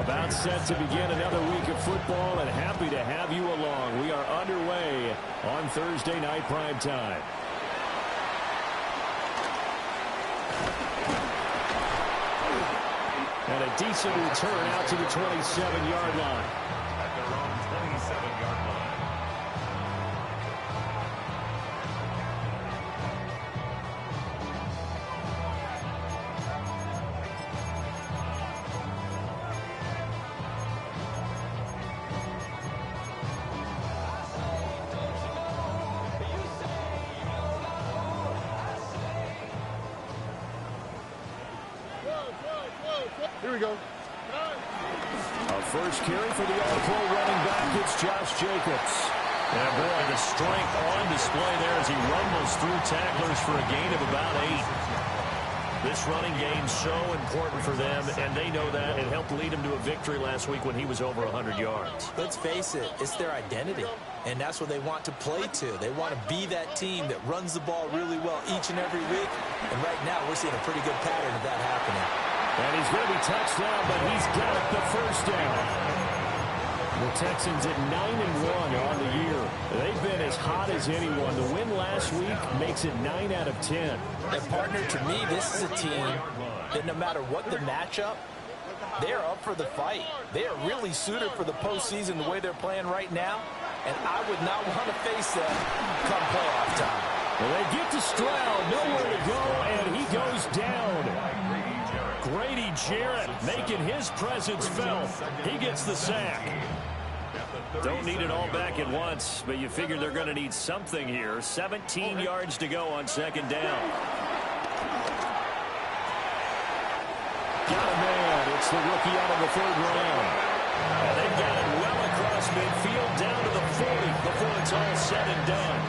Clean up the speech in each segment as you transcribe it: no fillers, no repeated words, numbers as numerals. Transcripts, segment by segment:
About set to begin another week of football, and happy to have you along. We are underway on Thursday night prime time. And a decent return out to the 27-yard line. At their own 27-yard line. Here we go. A first carry for the All-Pro running back. It's Josh Jacobs. And boy, the strength on display there as he rumbles through tacklers for a gain of about 8. This running game's so important for them, and they know that. It helped lead him to a victory last week when he was over 100 yards. Let's face it, it's their identity, and that's what they want to play to. They want to be that team that runs the ball really well each and every week, and right now we're seeing a pretty good pattern of that happening. And he's going to be touched down, but he's got the first down. The Texans at 9-1 on the year. They've been as hot as anyone. The win last week makes it 9 out of 10. And partner, to me, this is a team that no matter what the matchup, they're up for the fight. They are really suited for the postseason the way they're playing right now, and I would not want to face them come playoff time. Well, they get to Stroud, nowhere to go, and he goes down. Grady Jarrett making his presence felt. He gets the sack. Don't need it all back at once, but you figure they're going to need something here. 17 yards to go on second down. Got a man. It's the rookie out of the third round. And they've got it well across midfield down to the 40 before it's all said and done.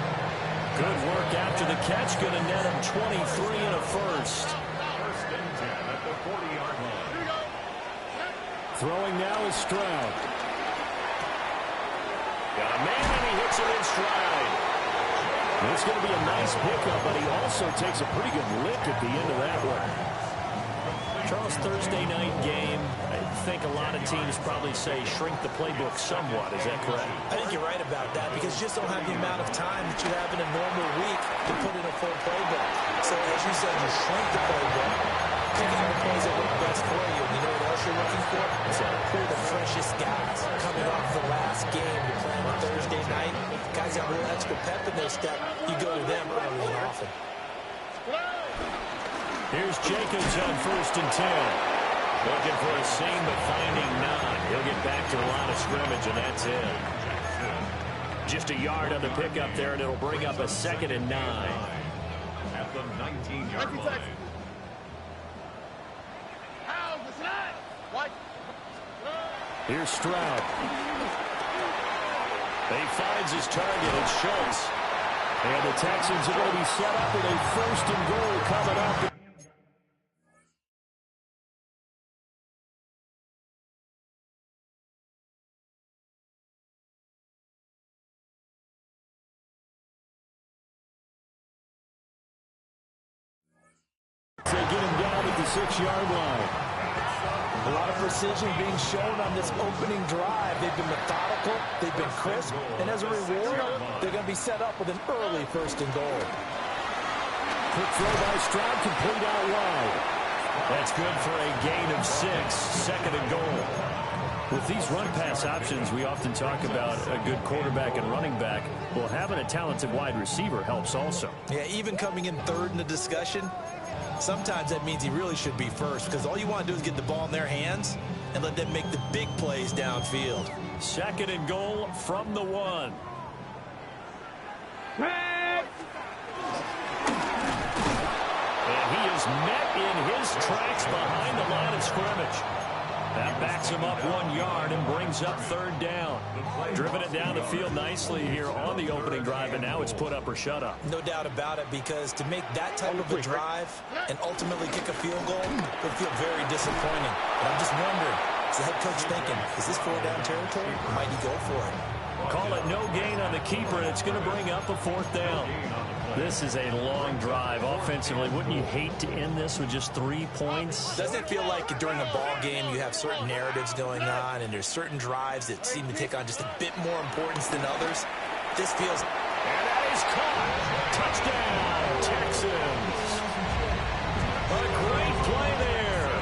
Good work after the catch. Going to net him 23 and a first. First and 10 at the 40-yard line. Throwing now is Stroud. Got a man, and he hits it in stride. It's going to be a nice pickup, but he also takes a pretty good lick at the end of that one. Charles, Thursday night game, I think a lot of teams probably say shrink the playbook somewhat. Is that correct? I think you're right about that because you just don't have the amount of time that you have in a normal week to put in a full playbook. So as you said, you shrink the playbook, pick out the plays that work best for you. You know what else you're looking for? So who are the freshest guys coming off the last game to play on Thursday night? Guys have a little extra pep in their step. You go to them early and often. Here's Jacobs on first and 10. Looking for a seam, but finding none. He'll get back to the line of scrimmage, and that's it. Just a yard on the pickup there, and it'll bring up a second and 9. At the 19-yard line. Here's Stroud. He finds his target, it's Schultz. And the Texans are going to be set up with a first and goal coming up. They get him down at the 6-yard line. A lot of precision being shown on this opening drive. They've been methodical, they've been crisp, and as a reward, they're going to be set up with an early first and goal. Quick throw by Stroud, complete out wide. That's good for a gain of 6, second and goal. With these run-pass options, we often talk about a good quarterback and running back. Well, having a talented wide receiver helps also. Yeah, even coming in third in the discussion, sometimes that means he really should be first because all you want to do is get the ball in their hands and let them make the big plays downfield. Second and goal from the 1. And he is met in his tracks behind the line of scrimmage. That backs him up 1 yard and brings up third down. Driven it down the field nicely here on the opening drive, and now it's put up or shut up. No doubt about it, because to make that type of a drive and ultimately kick a field goal would feel very disappointing. But I'm just wondering, is the head coach thinking, is this 4-down territory, or might he go for it? Call it no gain on the keeper, and it's going to bring up a fourth down. This is a long drive offensively. Wouldn't you hate to end this with just 3 points? Doesn't it feel like during a ball game you have certain narratives going on and there's certain drives that seem to take on just a bit more importance than others? This feels... And that is caught. Touchdown, Texans. A great play there.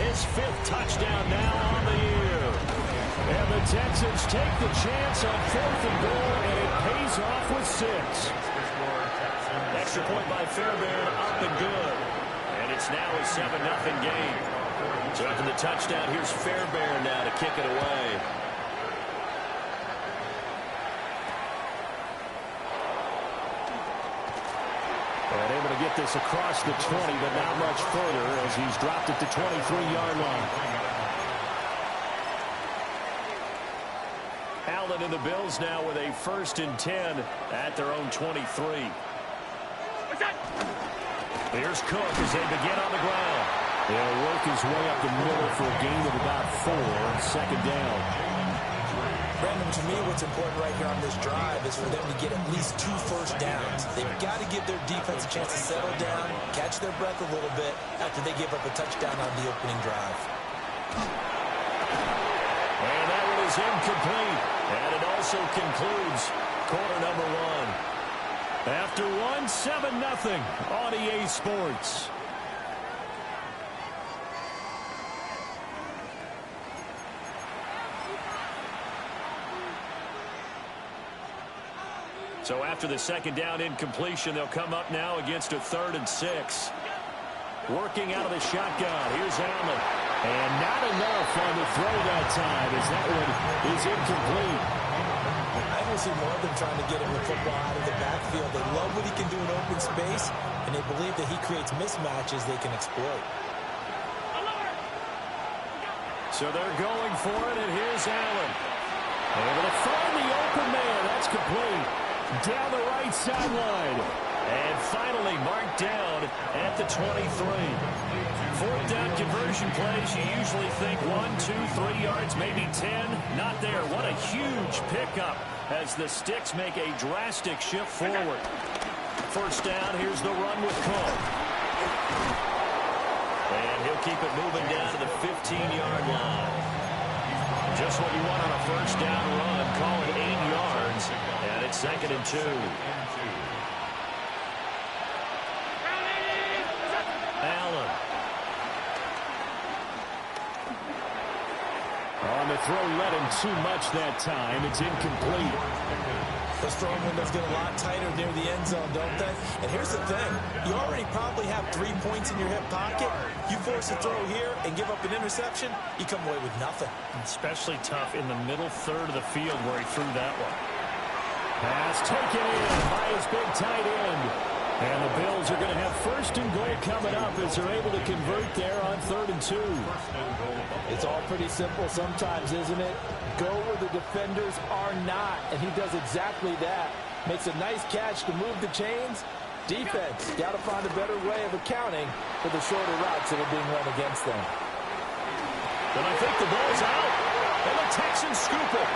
His 5th touchdown now on the year. And the Texans take the chance on 4th and goal, and it pays off with 6. Extra point by Fairbairn, up and good. And it's now a 7-0 game. So after the touchdown, here's Fairbairn now to kick it away. And able to get this across the 20, but not much further as he's dropped it to 23-yard line. Allen and the Bills now with a 1st and 10 at their own 23. Here's Cook as they begin on the ground. He'll work his way up the middle for a gain of about 4, 2nd down. Brandon, to me, what's important right here on this drive is for them to get at least 2 first downs. They've got to give their defense a chance to settle down, catch their breath a little bit after they give up a touchdown on the opening drive. And that one is incomplete. And it also concludes quarter number 1. After 1, 7-0 on EA Sports. So after the 2nd down incompletion, they'll come up now against a 3rd and 6. Working out of the shotgun. Here's Allen. And not enough on the throw that time as that one is incomplete. I don't see more of them trying to get him the football out of the backfield. They love what he can do in open space, and they believe that he creates mismatches they can exploit. So they're going for it, and here's Allen. Able to find the open man. That's complete. Down the right sideline. And finally marked down at the 23. 4th down conversion plays, you usually think 1, 2, 3 yards, maybe 10. Not there. What a huge pickup as the Sticks make a drastic shift forward. 1st down, here's the run with Cook. And he'll keep it moving down to the 15-yard line. Just what you want on a 1st down run. Call it 8 yards. And it's 2nd and 2. Allen. On the throw, let him too much that time. It's incomplete. Those throwing windows get a lot tighter near the end zone, don't they? And here's the thing. You already probably have 3 points in your hip pocket. You force a throw here and give up an interception, you come away with nothing. Especially tough in the middle 3rd of the field where he threw that one. Pass taken in by his big tight end. And the Bills are going to have 1st and goal coming up as they're able to convert there on 3rd and 2. It's all pretty simple sometimes, isn't it? Go where the defenders are not, and he does exactly that. Makes a nice catch to move the chains. Defense, got to find a better way of accounting for the shorter routes that are being run against them. And I think the ball's out, and the Texans scoop it.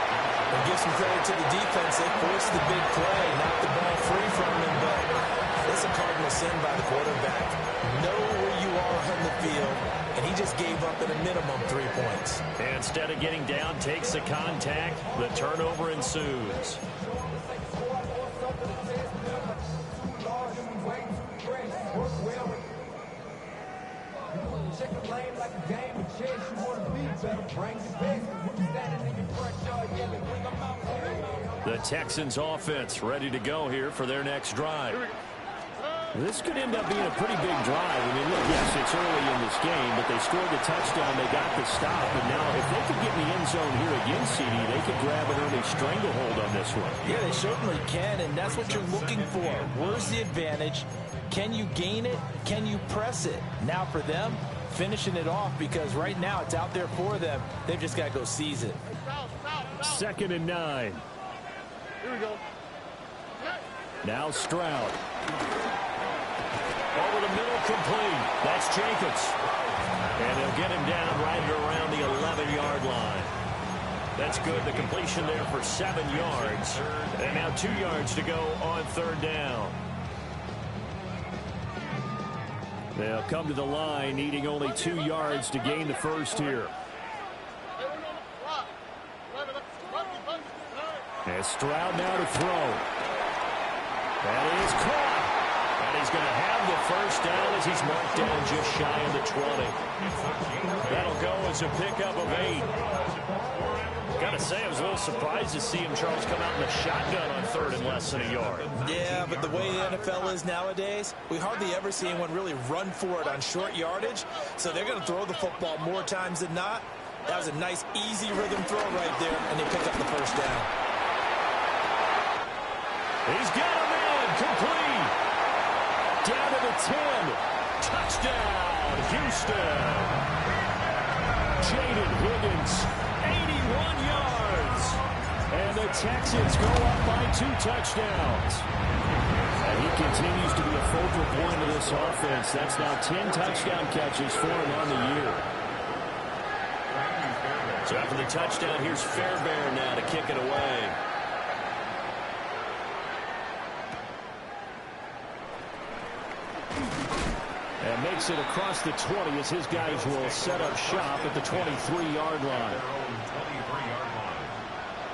And give some credit to the defense. They forced the big play, knocked the ball free from him, but it's a cardinal sin by the quarterback. Know where you are on the field, and he just gave up at a minimum 3 points. And instead of getting down, takes the contact. The turnover ensues. The Texans offense ready to go here for their next drive. This could end up being a pretty big drive. I mean, look, yes, it's early in this game, but they scored the touchdown. They got the stop. And now if they could get in the end zone here again, CD, they could grab an early stranglehold on this one. Yeah, they certainly can, and that's what you're looking for. Where's the advantage? Can you gain it? Can you press it? Now for them, finishing it off, because right now it's out there for them. They've just got to go seize it. 2nd and 9. Here we go. Now Stroud. Over the middle, complete. That's Jacobs. And they'll get him down right around the 11-yard line. That's good. The completion there for 7 yards. And now 2 yards to go on 3rd down. They'll come to the line, needing only 2 yards to gain the first here. And Stroud now to throw. That is caught. And he's going to have the first down as he's marked down just shy of the 20. That'll go as a pickup of 8. Gotta say, I was a little surprised to see him, Charles, come out in the shotgun on 3rd and less than a yard. Yeah, but the way the NFL is nowadays, we hardly ever see anyone really run for it on short yardage. So they're going to throw the football more times than not. That was a nice, easy rhythm throw right there, and they pick up the first down. He's got him in, complete. Down to the 10. Touchdown, Houston. Jaden Higgins, 81 yards. And the Texans go up by 2 touchdowns. And he continues to be a focal point of this offense. That's now 10 touchdown catches for him on the year. So after the touchdown, here's Fairbairn now to kick it away. And makes it across the 20 as his guys will set up shop at the 23-yard line.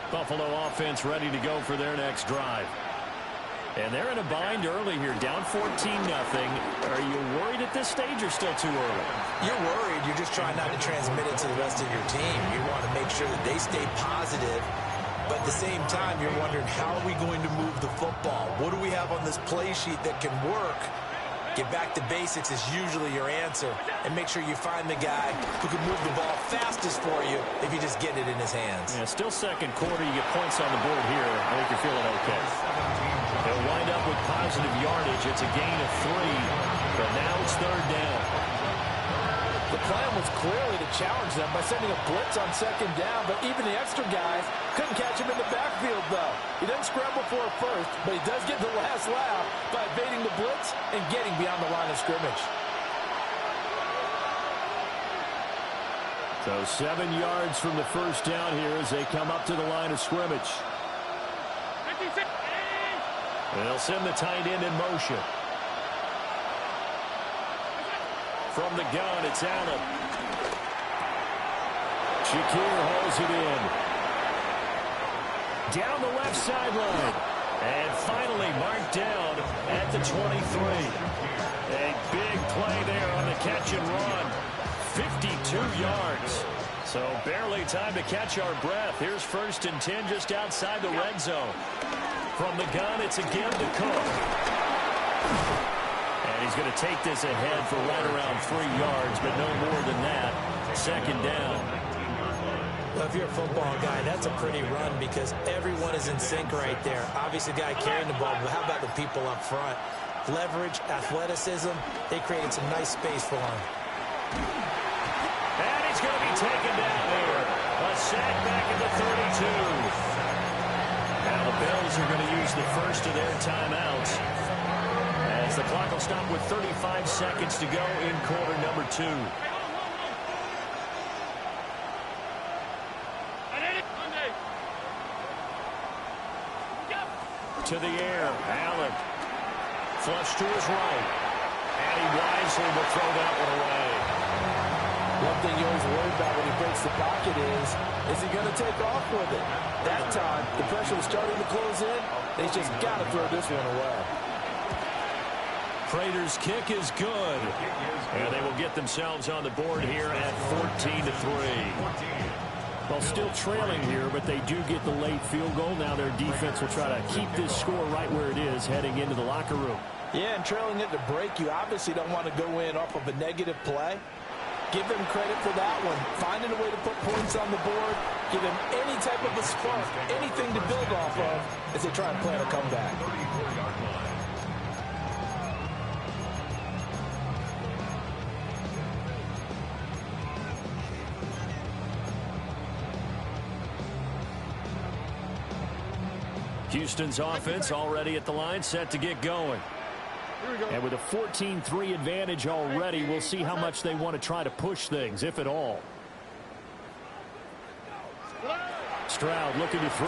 Buffalo offense ready to go for their next drive. And they're in a bind early here, down 14-0. Are you worried at this stage or still too early? You're worried. You're just trying not to transmit it to the rest of your team. You want to make sure that they stay positive. But at the same time, you're wondering, how are we going to move the football? What do we have on this play sheet that can work? Get back to basics is usually your answer. And make sure you find the guy who can move the ball fastest for you if you just get it in his hands. Yeah, still second quarter. You get points on the board here. I think you're feeling okay. They'll wind up with positive yardage. It's a gain of 3. But now it's 3rd down. The plan was clearly to challenge them by sending a blitz on 2nd down, but even the extra guys couldn't catch him in the backfield, though. He doesn't scramble for it first, but he does get the last laugh by evading the blitz and getting beyond the line of scrimmage. So 7 yards from the first down here as they come up to the line of scrimmage. They'll send the tight end in motion. From the gun, it's Allen. Shakir holds it in. Down the left sideline. And finally marked down at the 23. A big play there on the catch and run. 52 yards. So barely time to catch our breath. Here's 1st and 10 just outside the red zone. From the gun, it's again to Cook. And he's going to take this ahead for right around 3 yards, but no more than that. 2nd down. Well, if you're a football guy, that's a pretty run because everyone is in sync right there. Obviously, the guy carrying the ball, but how about the people up front? Leverage, athleticism, they created some nice space for him. And he's going to be taken down here. A sack back at the 32. Now the Bills are going to use the first of their timeouts as the clock will stop with 35 seconds to go in quarter number 2. To the air, Allen. Flush to his right. And he wisely will throw that one away. One thing you always worry about when he breaks the pocket is he going to take off with it? That time, the pressure was starting to close in. They just got to throw this one away. Prater's kick is good. And they will get themselves on the board here at 14-3. Well, still trailing here, but they do get the late field goal. Now their defense will try to keep this score right where it is heading into the locker room. Yeah, and trailing it to break, you obviously don't want to go in off of a negative play. Give them credit for that one. Finding a way to put points on the board. Give them any type of a spark, anything to build off of as they try and plan a comeback. Houston's offense already at the line, set to get going. And with a 14-3 advantage already, we'll see how much they want to try to push things, if at all. Stroud looking to throw.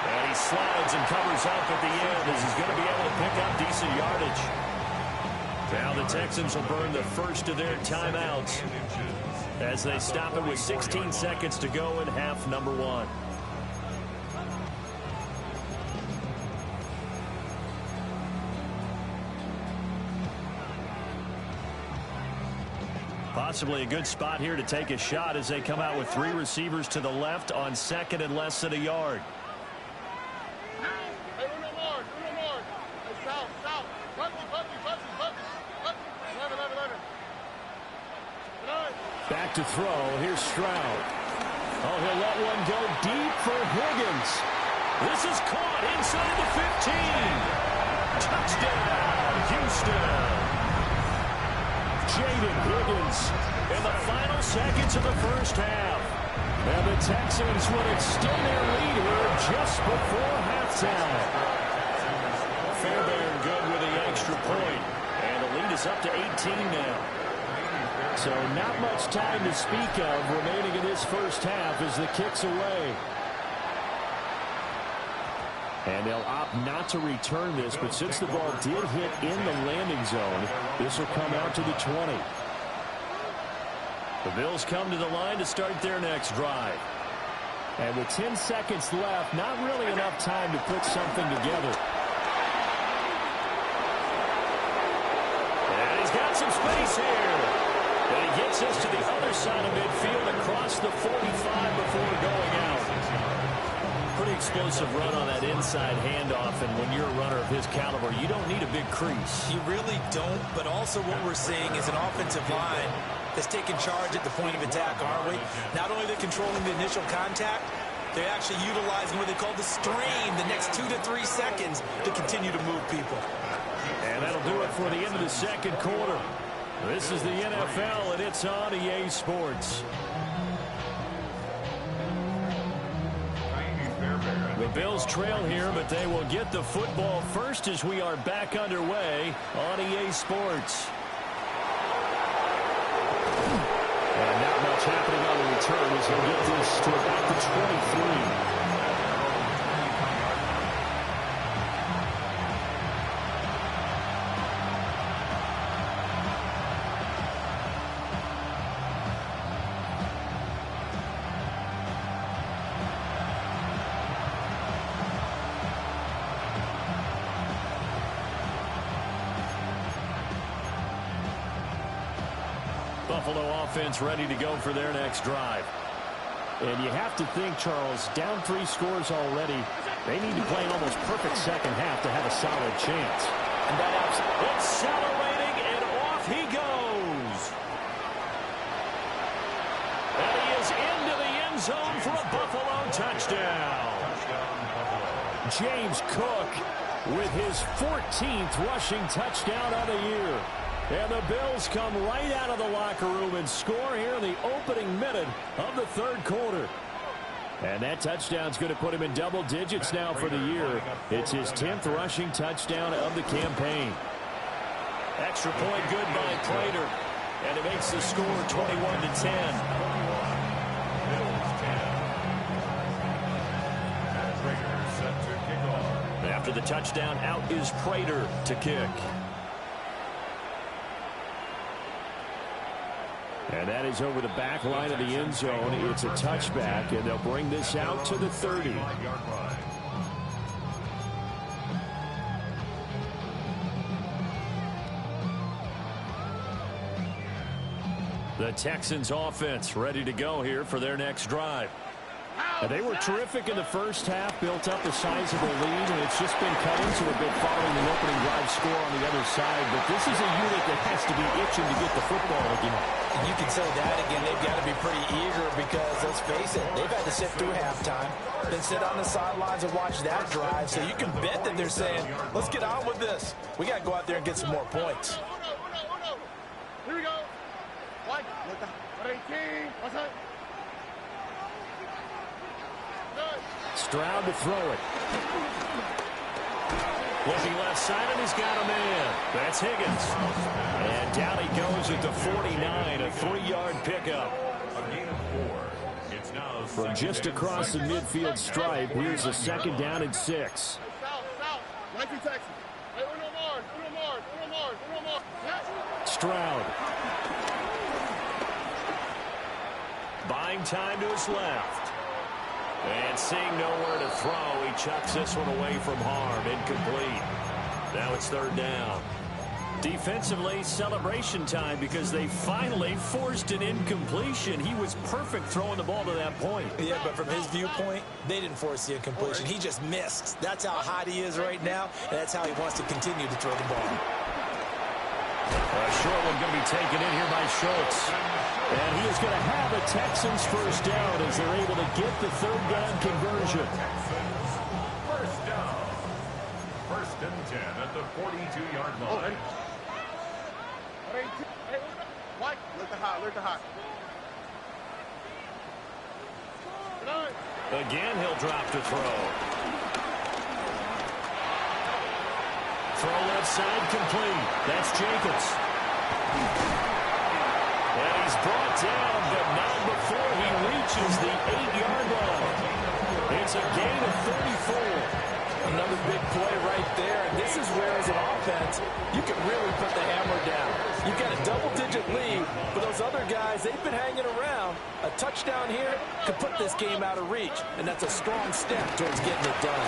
And he he slides and covers up at the end as he's going to be able to pick up decent yardage. Now the Texans will burn the first of their timeouts as they stop it with 16 seconds to go in half number 1. Possibly a good spot here to take a shot as they come out with 3 receivers to the left on second and less than a yard. Back to throw. Here's Stroud. Oh, he'll let one go deep for Higgins. This is caught inside the 15. Touchdown, Houston. Jaden Higgins in the final seconds of the first half. And the Texans would extend their lead here just before halftime. Fairbairn good with the extra point. And the lead is up to 18 now. So not much time to speak of remaining in this first half as the kick's away. And they'll opt not to return this, but since the ball did hit in the landing zone, this will come out to the 20. The Bills come to the line to start their next drive. And with 10 seconds left, not really enough time to put something together. And he's got some space here. And he gets us to the other side of midfield across the 45 before going out. Pretty explosive run on that inside handoff, and when you're a runner of his caliber, you don't need a big crease. You really don't, but also what we're seeing is an offensive line that's taking charge at the point of attack, aren't we? Not only are they controlling the initial contact, they're actually utilizing what they call the stream, the next 2 to 3 seconds to continue to move people. And that'll do it for the end of the second quarter. This is the NFL, and it's on EA Sports. The Bills trail here, but they will get the football first as we are back underway on EA Sports. And not much happening on the return as he'll get this to about the 23. Buffalo offense ready to go for their next drive. And you have to think, Charles, down 3 scores already. They need to play an almost perfect second half to have a solid chance. And that accelerating, and off he goes. And he is into the end zone for a Buffalo touchdown. James Cook with his 14th rushing touchdown of the year. And the Bills come right out of the locker room and score here in the opening minute of the third quarter. And that touchdown's going to put him in double digits now for the year. It's his 10th rushing touchdown of the campaign. Extra point good by Prater. And it makes the score 21-10. After the touchdown, out is Prater to kick. And that is over the back line of the end zone. It's a touchback, and they'll bring this out to the 30. The Texans offense ready to go here for their next drive. And they were terrific in the first half, built up a sizable lead, and it's just been cut into a bit following the opening drive score on the other side. But this is a unit that has to be itching to get the football again. And you can say that again. They've got to be pretty eager because, let's face it, they've had to sit through halftime, then sit on the sidelines and watch that drive. So you can bet that they're saying, let's get on with this. We got to go out there and get some more points. Here we go. 118. What's up? Stroud to throw it. Looking left side, and he's got a man. That's Higgins. And down he goes at the 49, a 3-yard pickup. A gain of 4. It's now From just across the midfield stripe, here's a 2nd down and 6. South. 19 Texas. Hey, Uno Mars. Stroud. Buying time to his left. And seeing nowhere to throw, he chucks this one away from harm. Incomplete. Now it's 3rd down. Defensively, celebration time because they finally forced an incompletion. He was perfect throwing the ball to that point. Yeah, but from his viewpoint, they didn't force the incompletion. He just missed. That's how hot he is right now, and that's how he wants to continue to throw the ball. A short one going to be taken in here by Schultz. And he is going to have a Texans 1st down as they're able to get the 3rd down conversion. 1st down. 1st and 10 at the 42-yard line. Mike, look the hot. Again, he'll drop to throw. Throw left side complete. That's Jacobs. And he's brought down, but not before he reaches the 8-yard line. It's a gain of 34. Another big play right there. And this is where, as an offense, you can really put the hammer down. You've got a double-digit lead, but those other guys, they've been hanging around. A touchdown here could put this game out of reach, and that's a strong step towards getting it done.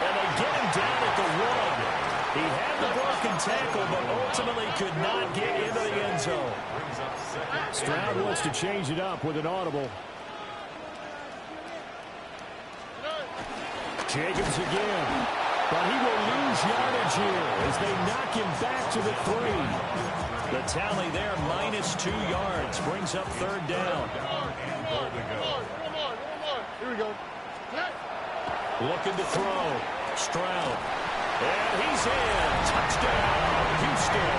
And they get him down at the 1. He had the broken tackle, but ultimately could not get into the end zone. Stroud wants to change it up with an audible. Jacobs again. But he will lose yardage here as they knock him back to the 3. The tally there, -2 yards, brings up 3rd down. Here we go. Looking to throw. Stroud. And he's in. Touchdown, Houston.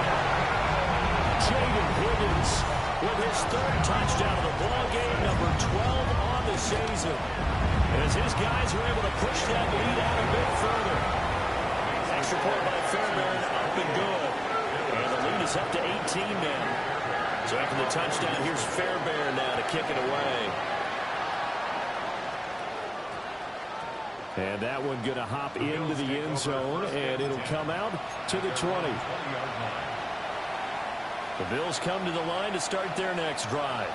Jaden Higgins with his 3rd touchdown of the ball game, number 12 on the season. As his guys are able to push that lead out a bit further. Extra point by Fairbairn, up and good. And the lead is up to 18 now. So after the touchdown, here's Fairbairn now to kick it away. And that one going to hop into the end zone, and it'll come out to the 20. The Bills come to the line to start their next drive.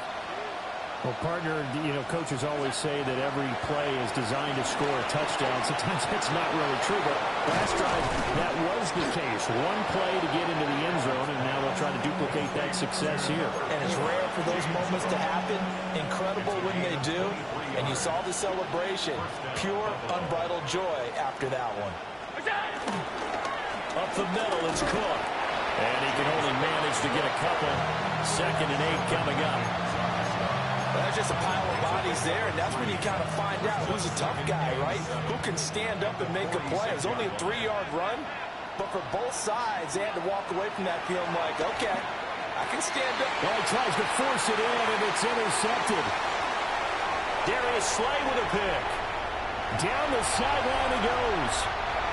Well, partner, you know, coaches always say that every play is designed to score a touchdown. Sometimes that's not really true, but last drive, that was the case. One play to get into the end zone, and now they'll try to duplicate that success here. And it's rare for those moments to happen. Incredible when they do. And you saw the celebration. Pure, unbridled joy after that one. Up the middle, it's Cook. And he can only manage to get a couple. 2nd and 8 coming up. There's just a pile of bodies there, and that's when you kind of find out who's a tough guy, right? Who can stand up and make a play. It was only a 3-yard run, but for both sides, they had to walk away from that feeling like, okay, I can stand up. Well, he tries to force it in, and it's intercepted. Darius Slay with a pick. Down the sideline he goes.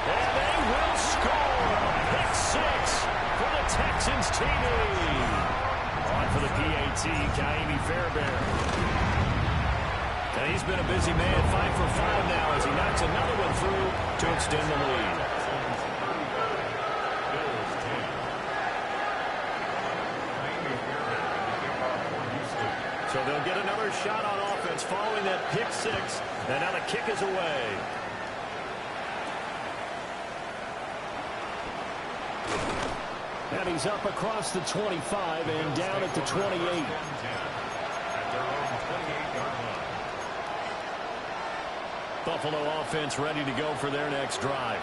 And they will score. Pick 6 for the Texans TV. On for the PAT, Ka'imi Fairbairn. And he's been a busy man, 5 for 5 now as he knocks another one through to extend the lead. So they'll get another shot on offense following that pick 6, and now the kick is away. And he's up across the 25 and down at the 28. Buffalo offense ready to go for their next drive.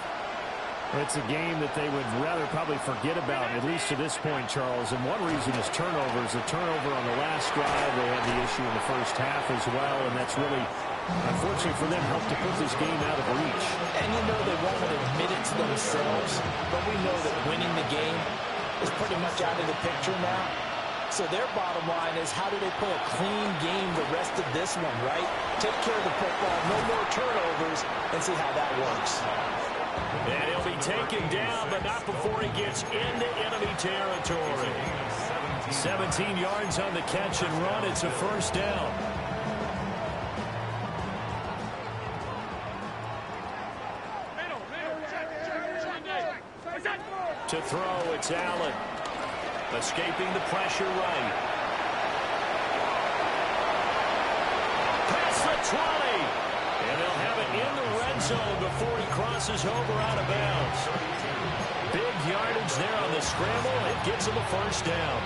It's a game that they would rather probably forget about, at least to this point, Charles. And one reason is turnovers. The turnover on the last drive, they had the issue in the first half as well, and that's really, unfortunately for them, helped to put this game out of reach. And you know they won't admit it to themselves, but we know that winning the game is pretty much out of the picture now. So their bottom line is, how do they play a clean game the rest of this one, right? Take care of the football, no more turnovers, and see how that works. And he'll be taken down, but not before he gets into enemy territory. 17 yards on the catch and run. It's a first down. To throw, it's Allen. Escaping the pressure right. Past the 20. And they'll have it in the red zone before he crosses over out of bounds. Big yardage there on the scramble. It gets him a first down.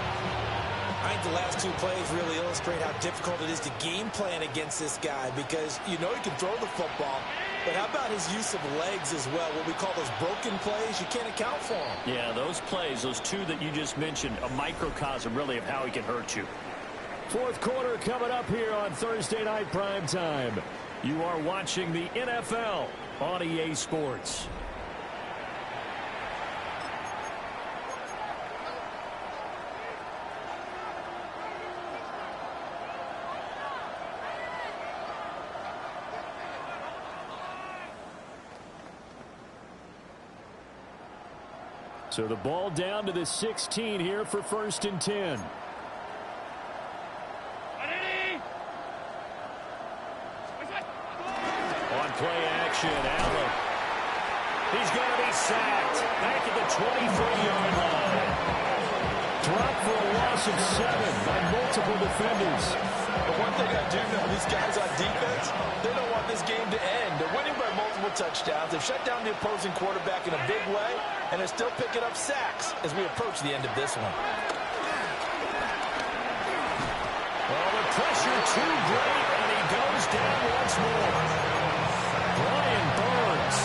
I think the last two plays really illustrate how difficult it is to game plan against this guy, because you know he can throw the football, but how about his use of legs as well? What we call those broken plays, you can't account for them. Yeah, those plays, those two that you just mentioned, a microcosm really of how he can hurt you. Fourth quarter coming up here on Thursday Night Primetime. You are watching the NFL on EA Sports. So the ball down to the 16 here for 1st and 10. On play action, Allen. He's going to be sacked. Back at the 23-yard line. Dropped for a loss of 7 by multiple defenders. But one thing I do know, these guys on defense, they don't want this game to end. They're winning by multiple touchdowns. They've shut down the opposing quarterback in a big way, and they're still picking up sacks as we approach the end of this one. Well, the pressure too great, and he goes down once more. Brian Burns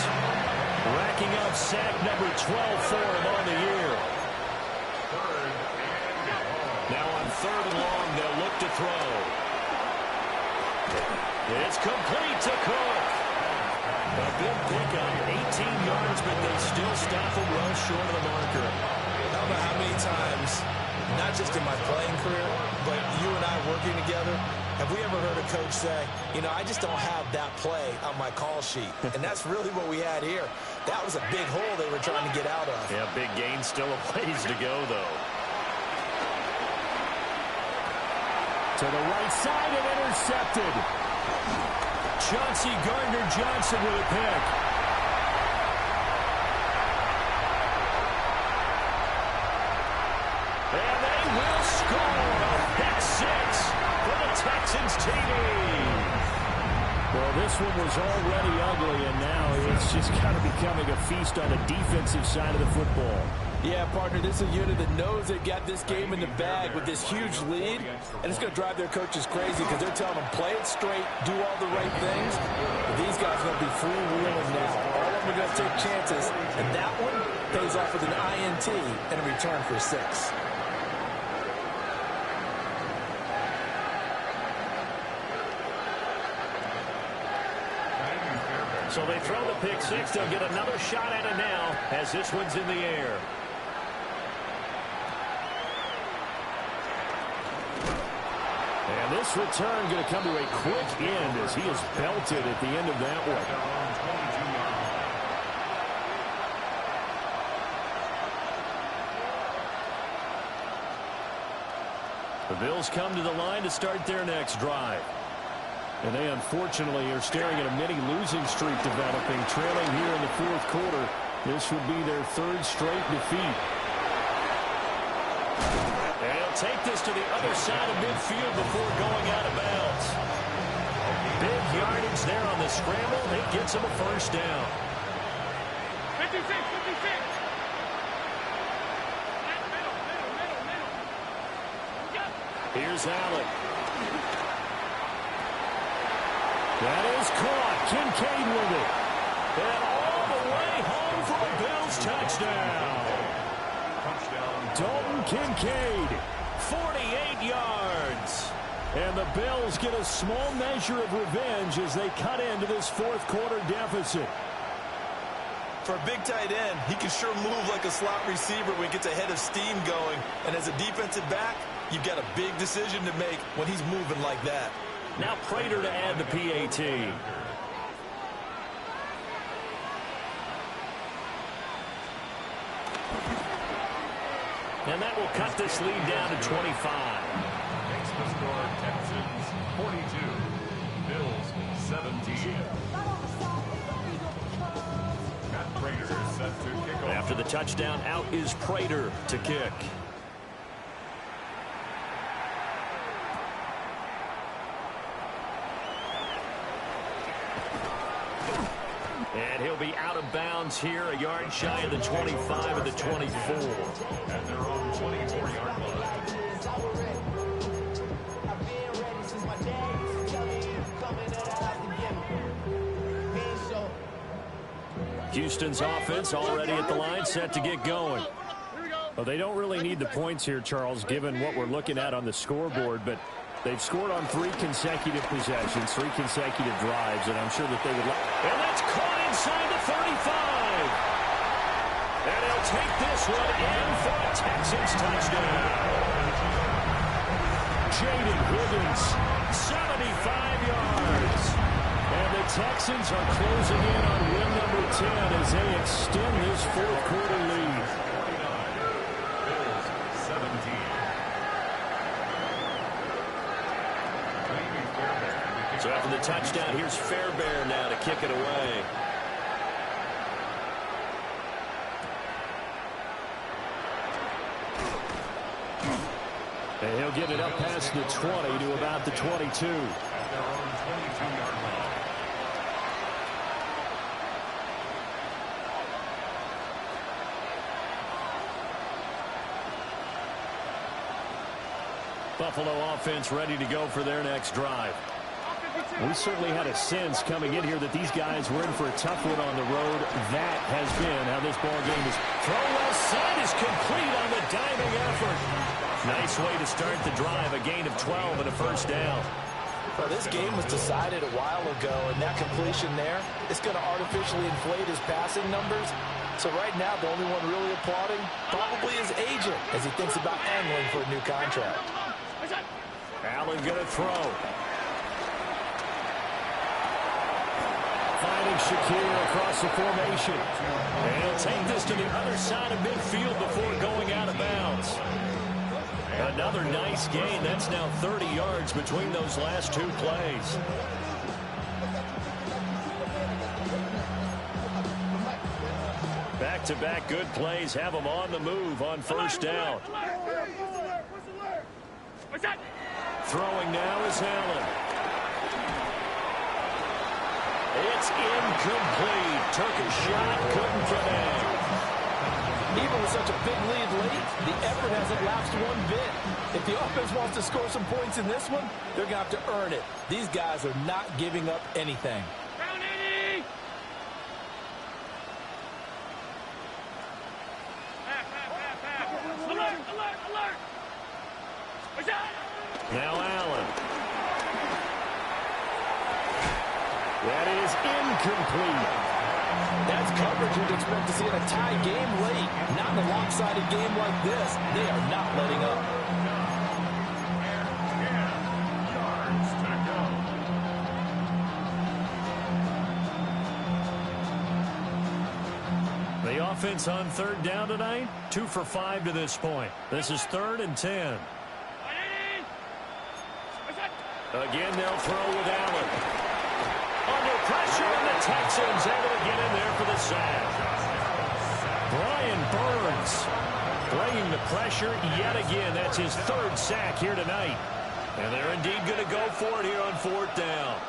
racking up sack number 12 for him on the year. Now on 3rd and long, they'll look to throw. It's complete to Cook. A big pickup, 18 yards, but they still stop him well short of the marker. I don't know how many times, not just in my playing career, but you and I working together, have we ever heard a coach say, you know, I just don't have that play on my call sheet. And that's really what we had here. That was a big hole they were trying to get out of. Yeah, big gain, still a ways to go, though. To the right side and intercepted. Chauncey Gardner-Johnson with a pick. And they will score a pick 6 for the Texans TV. Well, this one was already ugly, and now it's just kind of becoming a feast on the defensive side of the football. Yeah, partner, this is a unit that knows they've got this game in the bag with this huge lead, and it's going to drive their coaches crazy because they're telling them, play it straight, do all the right things. But these guys are going to be freewheeling now. All of them are going to take chances, and that one pays off with an INT and a return for 6. So they throw the pick 6. They'll get another shot at it now as this one's in the air. And this return going to come to a quick end as he is belted at the end of that one. The Bills come to the line to start their next drive. And they unfortunately are staring at a mini losing streak developing, trailing here in the 4th quarter. This would be their 3rd straight defeat. And he'll take this to the other side of midfield before going out of bounds. Big yardage there on the scramble. It gets him a first down. 56, 56. Here's Allen. That is caught. Kincaid with it. And all the way home for a Bills touchdown. Dalton Kincaid. 48 yards. And the Bills get a small measure of revenge as they cut into this 4th quarter deficit. For a big tight end, he can sure move like a slot receiver when he gets a head of steam going. And as a defensive back, you've got a big decision to make when he's moving like that. Now Prater to add the PAT. And that that will cut this lead down to 25. Makes the score Texans 42, Bills 17. Matt Prater is set to kick off. After the touchdown, out is Prater to kick. And he'll be out of bounds here, a yard shy of the 25 of the 24. At their own 24-yard line. Houston's offense already at the line, set to get going. Well, they don't really need the points here, Charles, given what we're looking at on the scoreboard, but they've scored on 3 consecutive possessions, 3 consecutive drives, and I'm sure that they would like. And that's caught inside the 35. And he'll take this one in for a Texans touchdown. Jaden Higgins, 75 yards. and the Texans are closing in on win number 10 as they extend this fourth-quarter lead. Bills 17. So after the touchdown, here's Fairbairn now to kick it away. And he'll get it up past the 20 to about the 22. At their own 22-yard line. Buffalo offense ready to go for their next drive. We certainly had a sense coming in here that these guys were in for a tough one on the road. That has been how this ball game is. Throw left side is complete on the diving effort. Nice way to start the drive, a gain of 12 and a first down. Well, this game was decided a while ago, and that completion there is going to artificially inflate his passing numbers. So right now, the only one really applauding probably his agent as he thinks about angling for a new contract. Allen going to throw. Finding Shakir across the formation. And he'll take this to the other side of midfield before going out of bounds. Another nice gain. That's now 30 yards between those last 2 plays. Back-to-back good plays have them on the move on first down. Throwing now is Allen. It's incomplete. Took a shot, couldn't connect. Even with such a big lead late, the effort hasn't lapsed one bit. If the offense wants to score some points in this one, they're going to have to earn it. These guys are not giving up anything. Now Allen. That is incomplete. That's coverage you'd expect to see in a tie game late. Not in a lopsided game like this. They are not letting up. Yards to go. The offense on third down tonight, 2 for 5 to this point. This is 3rd and 10. Again, they'll throw with Allen. Under pressure, and the Texans able to get in there for the sack. Brian Burns bringing the pressure yet again. That's his 3rd sack here tonight. And they're indeed going to go for it here on 4th down.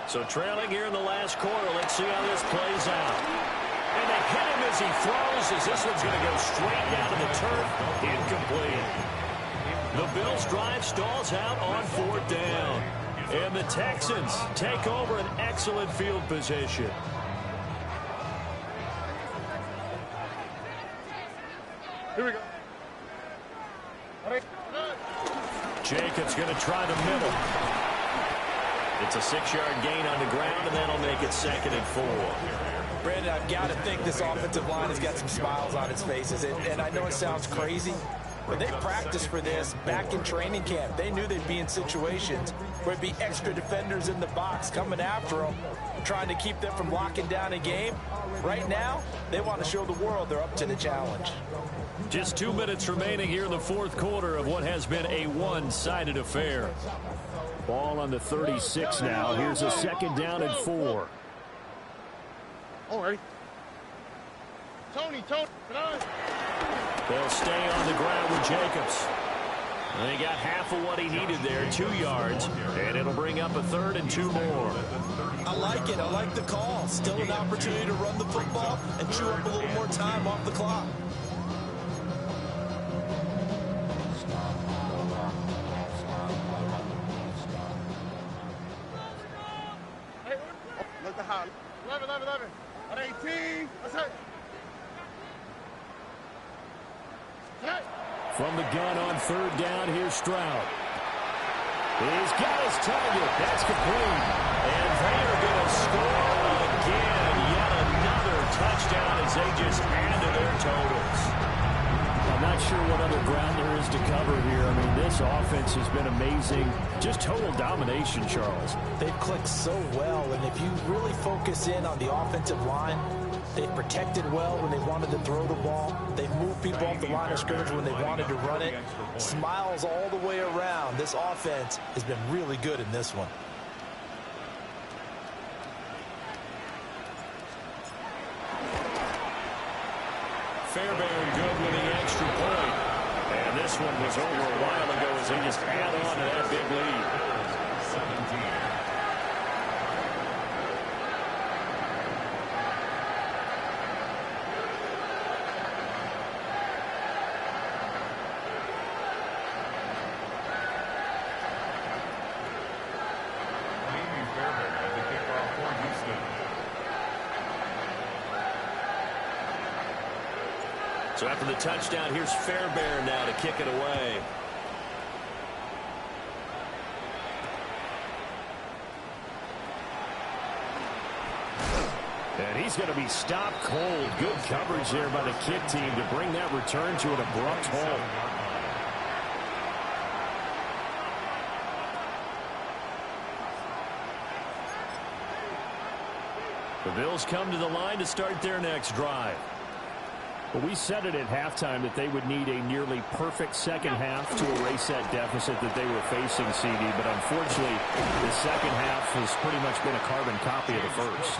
So trailing here in the last quarter. Let's see how this plays out. And they hit him as he throws, as this one's going to go straight down to the turf. Incomplete. The Bills' drive stalls out on 4th down. And the Texans take over an excellent field position. Here we go. Jacobs going to try the middle. It's a 6-yard gain on the ground, and that'll make it 2nd and 4. Brandon, I've got to think this offensive line has got some smiles on its faces. And I know it sounds crazy, but they practiced for this back in training camp. They knew they'd be in situations where it'd be extra defenders in the box coming after them, trying to keep them from locking down a game. Right now, they want to show the world they're up to the challenge. Just 2 minutes remaining here in the fourth quarter of what has been a one-sided affair. Ball on the 36 now. Here's a second down and 4. All right. Tony. They'll stay on the ground with Jacobs. And he got half of what he needed there, 2 yards, and it'll bring up a 3rd and 2 more. I like it. I like the call. Still an opportunity to run the football and chew up a little more time off the clock. Look at how. 11. At 18. Let's hit. From the gun on 3rd down, here's Stroud. He's got his target. That's complete. And they are going to score again. Yet another touchdown as they just add to their totals. I'm not sure what other ground there is to cover here. I mean, this offense has been amazing. Just total domination, Charles. They've clicked so well, and if you really focus in on the offensive line, they've protected well when they wanted to throw the ball. They've moved people off the line of scrimmage when they wanted to run it. Smiles all the way around. This offense has been really good in this one. Fairbairn good with the extra point. And this one was over a while ago as they just add on to that big lead. 17. So after the touchdown, here's Fairbairn now to kick it away. And he's going to be stopped cold. Good coverage there by the kick team to bring that return to an abrupt halt. The Bills come to the line to start their next drive. Well, we said it at halftime that they would need a nearly perfect second half to erase that deficit that they were facing, CD. But unfortunately, the second half has pretty much been a carbon copy of the first.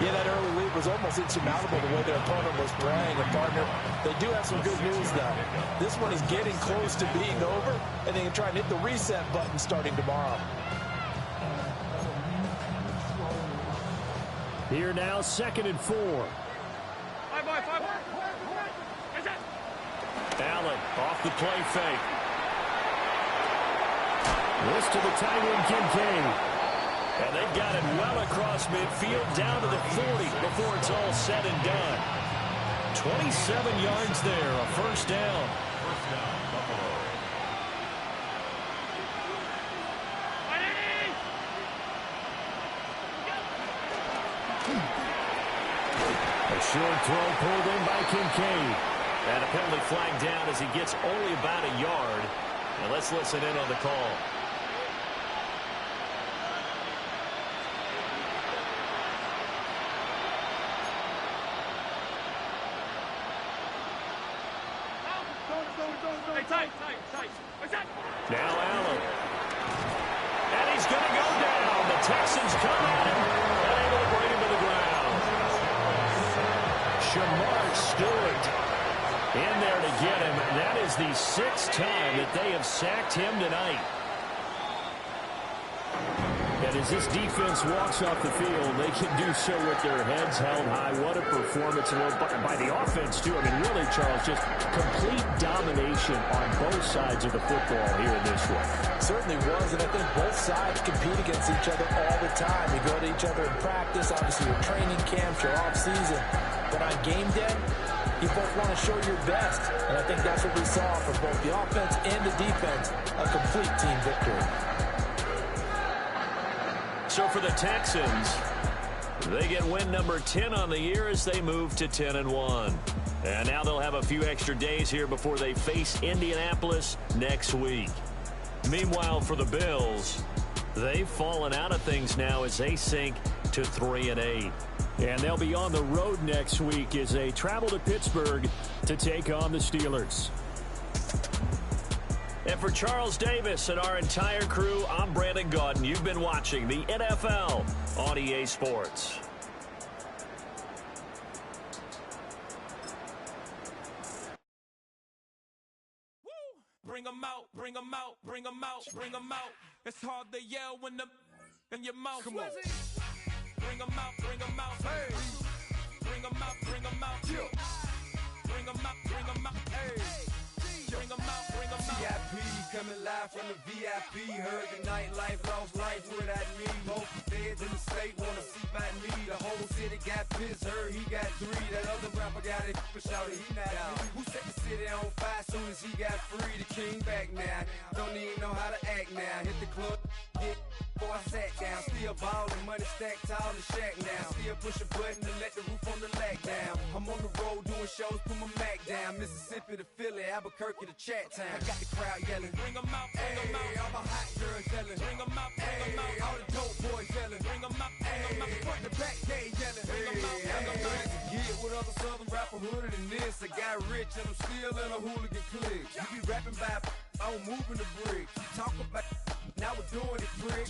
Yeah, that early lead was almost insurmountable the way their opponent was playing. And, partner, they do have some good news, though. This one is getting close to being over, and they can try and hit the reset button starting tomorrow. Here now, 2nd and 4. Allen off the play fake. This to the tight end, Kincaid. And they've got it well across midfield down to the 40 before it's all said and done. 27 yards there, a first down. First down, Buffalo. A short throw pulled in by Kincaid. And a penalty flag down as he gets only about a yard. And let's listen in on the call. Now Allen. And he's going to go down. The Texans come at him and able to bring him to the ground. Shamar Stewart in there to get him. That is the 6th time that they have sacked him tonight. And as this defense walks off the field, they can do so with their heads held high. What a performance by the offense, too. I mean, really, Charles, just complete domination on both sides of the football here in this one. Certainly was, and I think both sides compete against each other all the time. You go to each other in practice, obviously your training camps, your off-season. But on game day, you both want to show your best. And I think that's what we saw for both the offense and the defense, a complete team victory. So for the Texans, they get win number 10 on the year as they move to 10-1. And now they'll have a few extra days here before they face Indianapolis next week. Meanwhile, for the Bills, they've fallen out of things now as they sink to 3-8. And they'll be on the road next week as they travel to Pittsburgh to to take on the Steelers. And for Charles Davis and our entire crew, I'm Brandon Gaudin. You've been watching the NFL on EA Sports. Bring them out, bring them out, bring them out, bring them out. It's hard to yell when the in your mouth. Come on. Bring them out, bring them out. Hey. Bring them out, bring them out. Bring them out, bring them out. Hey. Bring them out, bring them out. VIP coming live from the VIP. Heard the nightlife, lost life without me. Both feds in the state wanna see by me. The whole city got pissed, heard he got 3. That other rapper got it, but shouted he not out. Who set the city on fire soon as he got free? The king back now. Don't even know how to act now. Hit the club, get before I sat down. Still ballin', money stacked tall in the shack now. Still push a button to let the roof on the lag down. I'm on the road doing shows, put my Mac down. Mississippi to Philly, Albuquerque to Chat Town. I got the crowd yelling. Bring them out, bring them out. All my hot girls yelling. Bring them out, bring them out. All the dope boys yelling. Bring them out, bring them out. Front the back, they yelling. Bring them out, bring them out. Get with other southern rapper hooded than this. I got rich and I'm still in a hooligan clique. You be rapping by I'm moving the bricks. You talk about now we're doing it, prick.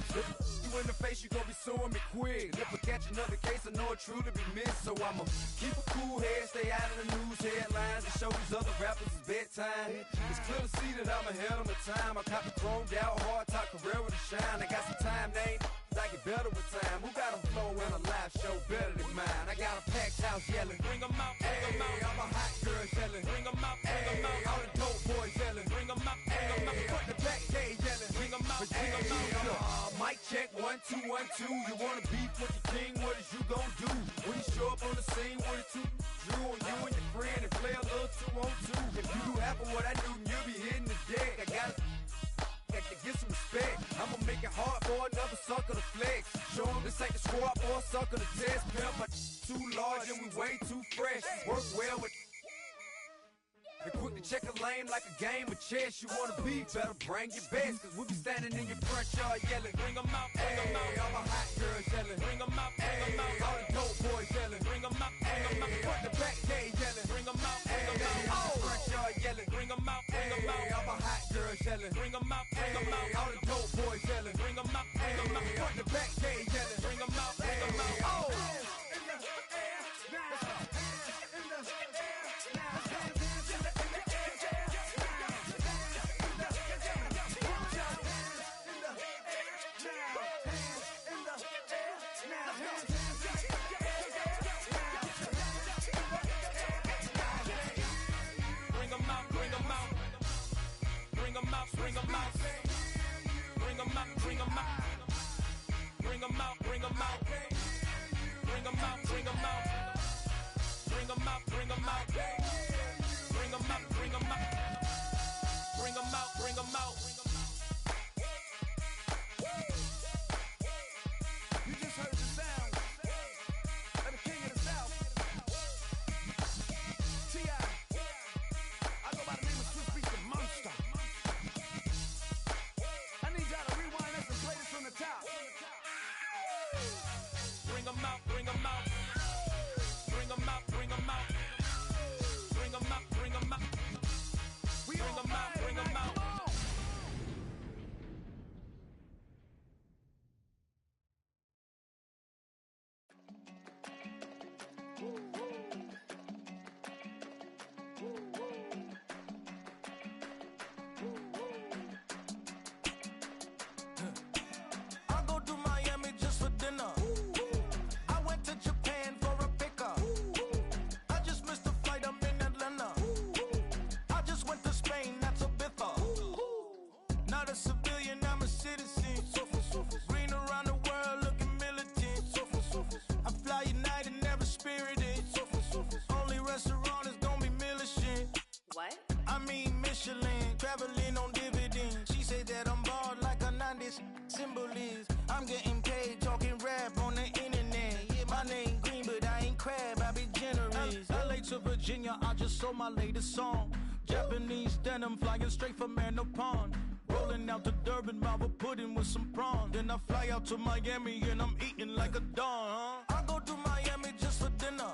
You in the face, you gon' be suing me quick. If I catch another case, I know it truly be missed. So I'ma keep a cool head, stay out of the news headlines, and show these other rappers it's bedtime. It's clear to see that I'm ahead of my time. I caught the chromed out, hard top career with a shine. I got some time, name. I get better with time. Who got a flow and a live show better than mine? I got a packed house yelling. Bring them out, bring them out. All my hot girls yelling. Bring them out, bring them out. All the dope boys yelling. Bring them out, bring them out. Front the back, they yelling. Bring them out, bring them out. Mic check, 1, 2, 1, 2. You wanna beef with the king? What is you gon' do? When you show up on the scene with a 2, Drew on you and your friend and play a little 2-on-2. If you do half of what I do, you'll be hitting the deck. I gotta get some respect. I'ma make it hard for another sucker to flex. Show them this ain't the squad for a sucker to test. Pimp, but too large and we way too fresh. Work well with and quick to check a lane like a game of chess. You wanna be better, bring your best. Cause we'll be standing in your front yard yelling. Bring them out, bring them out. All my hot girls yelling. Bring them out, bring them out. All the dope boys yelling. Bring them out, bring them out. Front the back, they yelling. Bring them out, bring them out. Front yard yelling. Bring them out, bring them out. All my hot girls yelling. Bring them out, bring them out. All the dope boys yelling. Bring them out, bring them out. Front the back, they yelling. Bring them out, bring them out. Bring them out, bring them out, bring them out, bring them out, bring them out, bring them out, bring them out, bring them out, bring them out, bring them out, bring them out, bring them out, bring them out. You just heard the sound of the king of the South, T.I. I go by the name of Swiss Beats, the monster. From the top. Bring them out, bring them out. Bring them out, bring them out. Bring them out, bring them out. Bring them out, bring them out. I'm getting paid, talking rap on the internet. Yeah, my name Green, but I ain't crab, I be generous. LA to Virginia, I just sold my latest song. Japanese denim, flying straight from Manapon. Rolling out to Durban, Marvel pudding with some prawns. Then I fly out to Miami and I'm eating like a don, huh? I go to Miami just for dinner.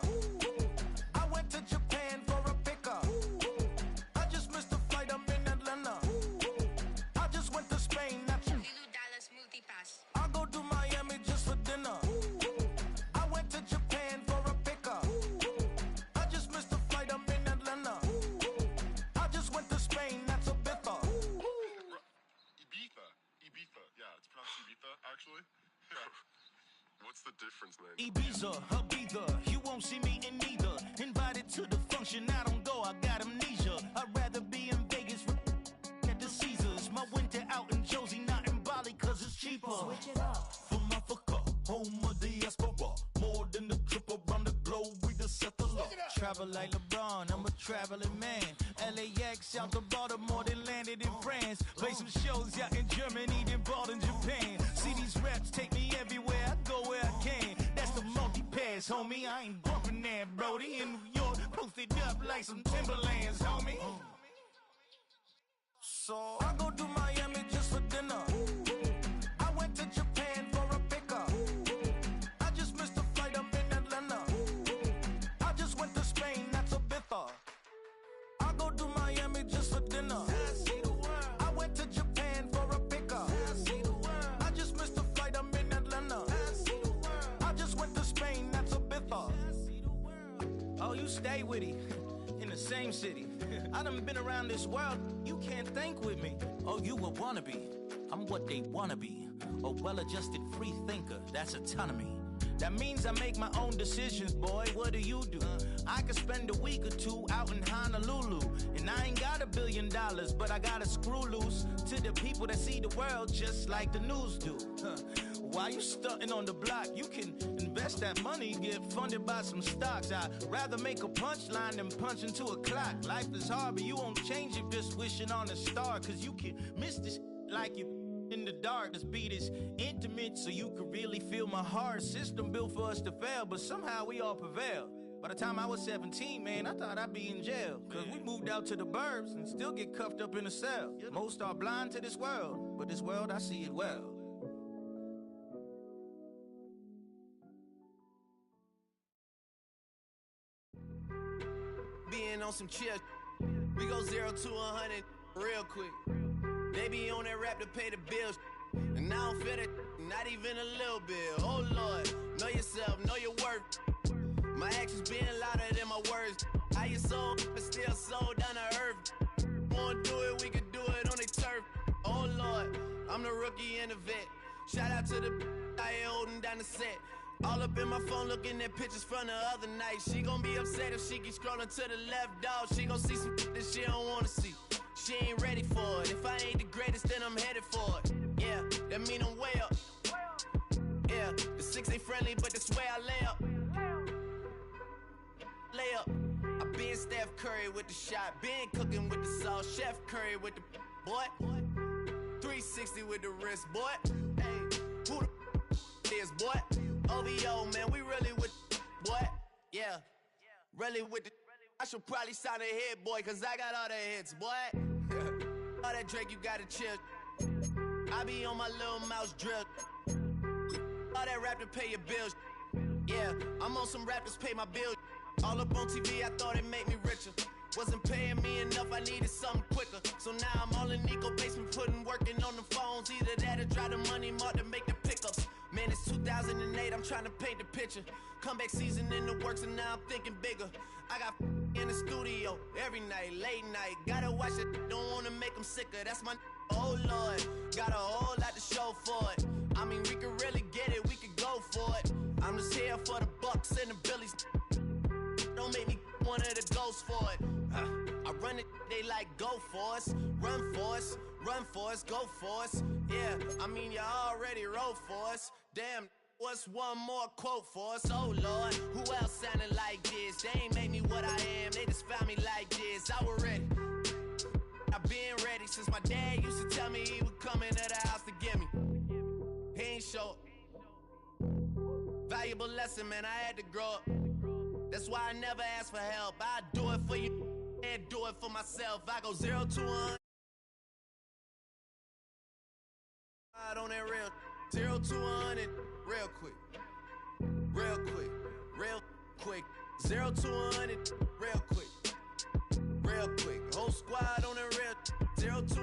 I went to Japan for a pickup. the difference, man? Ibiza, Ibiza, you won't see me in neither. Invited to the function, I don't go, I got amnesia. I'd rather be in Vegas at the Caesars. My winter out in Josie, not in Bali, cause it's cheaper. Switch it up. From Africa, home of the diaspora. More than the trip around the globe, we just set the law. Travel like LeBron, I'm a traveling man. LAX out to Baltimore, then landed in France. Play some shows out in Germany, then bought in Japan. See these raps take me everywhere, I go where I can. That's the multi-pass, homie. I ain't bumping that, Brody. In New York, posted up like some Timberlands, homie. So I go to Miami just for dinner. I went to Japan for a pickup. I just missed a flight, I'm in Atlanta. I just went to Spain, that's Ibiza. I go to Miami just for dinner. I went to Japan for a pickup. I just missed a flight, I'm in Atlanta. I just went to Spain, that's Ibiza. Oh, you stay with it. In the same city. I done been around this world, you can't think with me. Oh, you a wannabe, I'm what they wanna be. A well-adjusted free thinker, that's autonomy. That means I make my own decisions, boy, what do you do? I could spend a week or two out in Honolulu. And I ain't got $1 billion, but I got a screw loose to the people that see the world just like the news do. While you stunting on the block, you can invest that money, get funded by some stocks. I'd rather make a punchline than punch into a clock. Life is hard, but you won't change it just wishing on a star. Cause you can miss this like you in the dark. This beat is intimate, so you can really feel my heart. System built for us to fail, but somehow we all prevail. By the time I was 17, man, I thought I'd be in jail. Cause we moved out to the burbs and still get cuffed up in a cell. Most are blind to this world, but this world, I see it well. Being on some chill, we go 0 to 100 real quick. They be on that rap to pay the bills, and I don't feel it, not even a little bit. Oh Lord, know yourself, know your worth. My actions being louder than my words. How you sold, but still sold down to earth. Wanna do it, we could do it on the turf. Oh Lord, I'm the rookie and the vet. Shout out to the I ain't holding down the set. All up in my phone looking at pictures from the other night. She gon' be upset if she keeps scrolling to the left, dog. She gon' see some that she don't wanna see. She ain't ready for it. If I ain't the greatest, then I'm headed for it. Yeah, that mean I'm way up. Yeah, the 6 ain't friendly, but that's where I lay up. Lay up. I been Steph Curry with the shot. Been cooking with the sauce. Chef Curry with the boy. 360 with the wrist, boy. Hey, who the is, boy? OVO, man, we really with boy. Yeah, really with the. I should probably sign a hit, boy, cause I got all the hits, boy. All that Drake, you gotta chill. I be on my little mouse drip. All that rap to pay your bills. Yeah, I'm on some rappers pay my bills. All up on TV, I thought it made me richer. Wasn't paying me enough, I needed something quicker. So now I'm all in Nico basement, working on the phones. Either that or try the money mark to make the pickups. Man, it's 2008, I'm trying to paint the picture. Comeback season in the works and now I'm thinking bigger. I got in the studio every night, late night. Gotta watch it, don't wanna make them sicker. That's my oh Lord, got a whole lot to show for it. I mean, we could really get it, we could go for it. I'm just here for the Bucks and the Billies. Don't make me one of the ghosts for it. I run it, they like go for us. Run for us, run for us, go for us. Yeah, I mean you already wrote for us. Damn, what's one more quote for us? Oh Lord, who else sounded like this? They ain't made me what I am, they just found me like this. I was ready, I've been ready since my dad used to tell me he would come into the house to get me. He ain't show up. Valuable lesson, man, I had to grow up. That's why I never ask for help. I do it for you and do it for myself. I go 0 to 100. On that real 0 to 100 real quick. Real quick. Real quick. 0 to 100 real quick. Real quick. Whole squad on the real 0 to